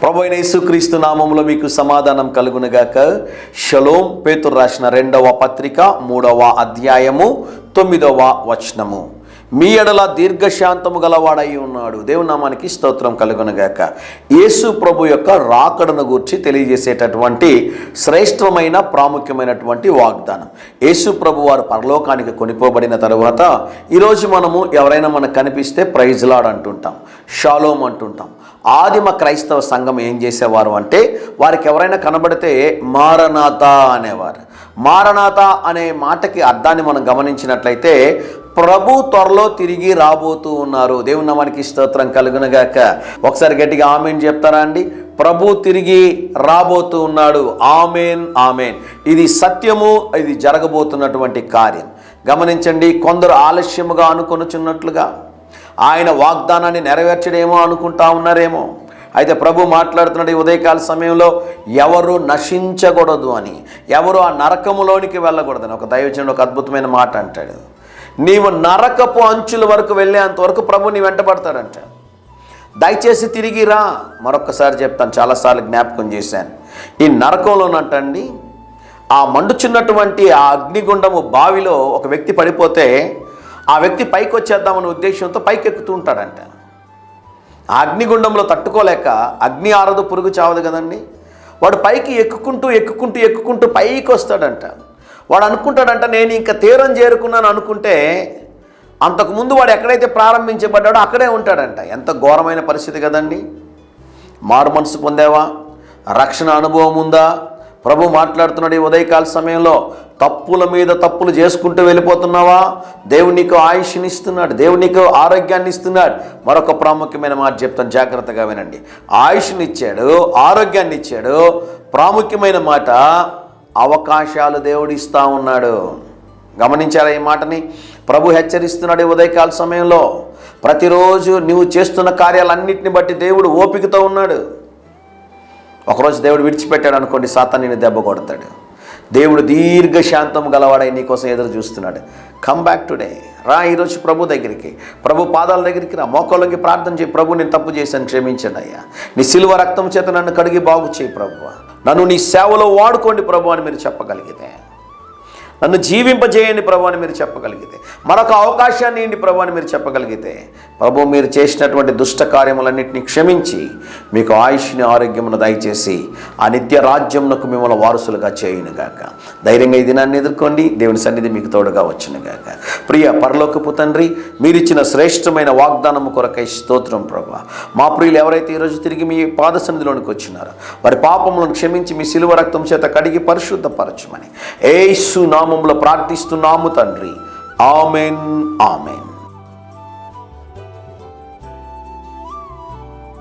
ప్రభువైన యేసుక్రీస్తు నామములో మీకు సమాధానం కలుగునుగాక. షలోం. పేతురు రాసిన 2వ పత్రిక 3వ అధ్యాయము 9వ వచనము. మీ ఎడల దీర్ఘశాంతము గలవాడై ఉన్నాడు. దేవుని నామానికి స్తోత్రం కలుగునుగాక. యేసు ప్రభు యొక్క రాకడను గురించి తెలియజేసేటటువంటి శ్రేష్టమైన ప్రాముఖ్యమైనటువంటి వాగ్దానం. యేసు ప్రభు వారు పరలోకానికి కొనిపోబడిన తరువాత ఈరోజు మనము ఎవరైనా మనకు కనిపిస్తే ప్రైజ్ లార్డ్ అంటుంటాం, షాలోమ్ అంటుంటాం. ఆదిమ క్రైస్తవ సంఘం ఏం చేసేవారు అంటే, వారికి ఎవరైనా కనబడితే మారనాథా అనేవారు. మారనాథా అనే మాటకి అర్థాన్ని మనం గమనించినట్లయితే ప్రభు త్వరలో తిరిగి రాబోతూ ఉన్నారు. దేవుని నామానికి స్తోత్రం కలుగునుగాక. ఒకసారి గట్టిగా ఆమేన్ చెప్తారా అండి? ప్రభు తిరిగి రాబోతూ ఉన్నాడు. ఆమేన్, ఆమేన్. ఇది సత్యము, ఇది జరగబోతున్నటువంటి కార్యం. గమనించండి, కొందరు ఆలస్యముగా అనుకొనుచున్నట్లుగా ఆయన వాగ్దానాన్ని నెరవేర్చడేమో అనుకుంటా ఉన్నారేమో. అయితే ప్రభు మాట్లాడుతున్నాడు ఈ ఉదయకాల సమయంలో, ఎవరు నశించకూడదు అని, ఎవరు ఆ నరకములోనికి వెళ్ళకూడదని. ఒక దైవజనుడు ఒక అద్భుతమైన మాట అంటాడు, నీవు నరకపు అంచుల వరకు వెళ్ళేంతవరకు ప్రభు నీ వెంటబడతాడంట. దయచేసి తిరిగి రా. మరొక్కసారి చెప్తాను, చాలాసార్లు జ్ఞాపకం చేశాను. ఈ నరకంలోనంటండి, ఆ మండుచున్నటువంటి ఆ అగ్నిగుండము బావిలో ఒక వ్యక్తి పడిపోతే ఆ వ్యక్తి పైకి వచ్చేద్దామనే ఉద్దేశంతో పైకి ఎక్కుతూ ఉంటాడంట. ఆ అగ్నిగుండంలో తట్టుకోలేక, అగ్ని ఆరదు పురుగు చావదు కదండి, వాడు పైకి ఎక్కుకుంటూ పైకి వస్తాడంట. వాడు అనుకుంటాడంట, నేను ఇంకా తీరం చేరుకున్నాను అనుకుంటే అంతకుముందు వాడు ఎక్కడైతే ప్రారంభించబడ్డాడో అక్కడే ఉంటాడంట. ఎంత ఘోరమైన పరిస్థితి కదండి. మారు మనసు పొందావా? రక్షణ అనుభవం ఉందా? ప్రభు మాట్లాడుతున్నాడు ఈ ఉదయకాల సమయంలో, తప్పుల మీద తప్పులు చేసుకుంటూ వెళ్ళిపోతున్నావా? దేవుడు నీకు ఆయుష్ని ఇస్తున్నాడు, దేవుడు నీకు ఆరోగ్యాన్ని ఇస్తున్నాడు. మరొక ప్రాముఖ్యమైన మాట చెప్తాను, జాగ్రత్తగా వినండి. ఆయుష్ని ఇచ్చాడు, ఆరోగ్యాన్ని ఇచ్చాడు. ప్రాముఖ్యమైన మాట, అవకాశాలు దేవుడు ఇస్తూ ఉన్నాడు. గమనించారా ఈ మాటని? ప్రభు హెచ్చరిస్తున్నాడు ఈ ఉదయకాల సమయంలో. ప్రతిరోజు నువ్వు చేస్తున్న కార్యాలన్నింటిని బట్టి దేవుడు ఓపికతో ఉన్నాడు. ఒకరోజు దేవుడు విడిచిపెట్టాడు అనుకోండి, సాతాను నిన్ను దెబ్బ కొడతాడు. దేవుడు దీర్ఘశాంతం గలవాడై నీకోసం ఎదురు చూస్తున్నాడు. Come back today. రా ఈరోజు ప్రభు దగ్గరికి, ప్రభు పాదాల దగ్గరికి రా. మోకాళ్ళకి ప్రార్థన చేయి, ప్రభు నేను తప్పు చేశాను, క్షమించండి అయ్యా, నీ సిలువ రక్తం చేత నన్ను కడిగి బాగు చేయి ప్రభు, నన్ను నీ సేవలో వాడుకోండి ప్రభు అని మీరు చెప్పగలిగితే, నన్ను జీవింపజేయండి ప్రభు అని మీరు చెప్పగలిగితే, మరొక అవకాశాన్ని ఇవ్వండి ప్రభు అని మీరు చెప్పగలిగితే, ప్రభు మీరు చేసినటువంటి దుష్ట కార్యములన్నింటినీ క్షమించి మీకు ఆయుష్ని ఆరోగ్యమును దయచేసి ఆ నిత్య రాజ్యమునకు మిమ్మల్ని వారసులుగా చేయునుగాక. ధైర్యంగా ఈ దినాన్ని ఎదుర్కోండి. దేవుని సన్నిధి మీకు తోడుగా వచ్చునుగాక. ప్రియ పరలోకపు తండ్రి, మీరిచ్చిన శ్రేష్టమైన వాగ్దానము కొరకై స్తోత్రం ప్రభు. మా ప్రియులు ఎవరైతే ఈరోజు తిరిగి మీ పాద సన్నిధిలోనికి వచ్చినారో వారి పాపములను క్షమించి మీ సిలువ రక్తం చేత కడిగి పరిశుద్ధపరచుమని యేసు నామములో ప్రార్థిస్తున్నాము తండ్రి. Amen, amen.